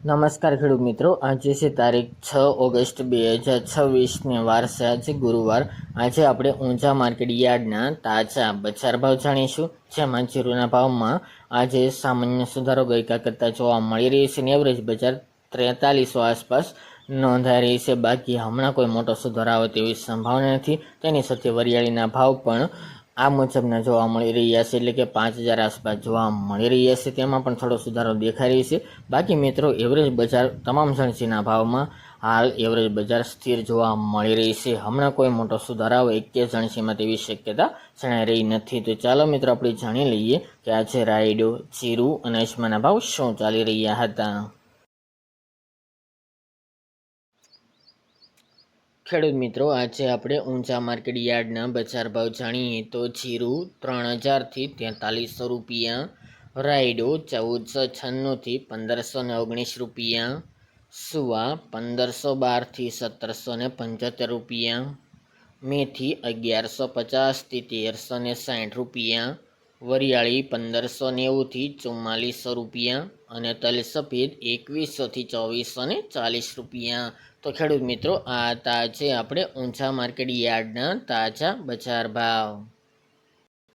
નમસ્કાર ખેડૂત મિત્રો, આજે છે તારીખ 6 ઓગસ્ટ 2026 વાર છે, આજે ગુરુવાર। આજે આપણે ઊંઝા માર્કેટ યાર્ડના તાજા બજાર ભાવ જાણીશું, જેમાં જીરુના ભાવમાં આજે સામાન્ય સુધારો ગઈકાલ કરતાં જોવા મળી રહી છે અને એવરેજ બજાર 4300 આસપાસ નોંધાઈ રહી છે। બાકી હમણાં કોઈ મોટો સુધારો આવે તેવી સંભાવના નથી। તેની સાથે વરિયાળીના ભાવ પણ આ મુજબના જોવા મળી રહ્યા છે, એટલે કે 5000 આસપાસ જોવા મળી રહ્યા છે। તેમાં પણ થોડો સુધારો દેખાઈ રહ્યો છે। બાકી મિત્રો, એવરેજ બજાર તમામ જણસીના ભાવમાં હાલ એવરેજ બજાર સ્થિર જોવા મળી રહી છે। હમણાં કોઈ મોટો સુધારો આવે એક કે જણસીમાં તેવી શક્યતા જણાઈ રહી નથી। તો ચાલો મિત્રો, આપણે જાણી લઈએ કે આજે રાયડો, જીરું અને અજમાના ભાવ શું ચાલી રહ્યા હતા। ખેડૂત મિત્રો, આજે આપણે ઊંઝા માર્કેટ યાર્ડના બજાર ભાવ જાણીએ તો જીરું 3000થી 4300 રૂપિયા, રાયડો 1496થી 1519 રૂપિયા, સુવા 1512થી 1775 રૂપિયા, મેથી 1150થી 1360 રૂપિયા, વરિયાળી 1590થી 4400 રૂપિયા અને તલ સફેદ 2100થી 2440 રૂપિયા। તો ખેડૂત મિત્રો, આ તાજે આપણે ઊંઝા માર્કેટ યાર્ડના તાજા બજાર ભાવ।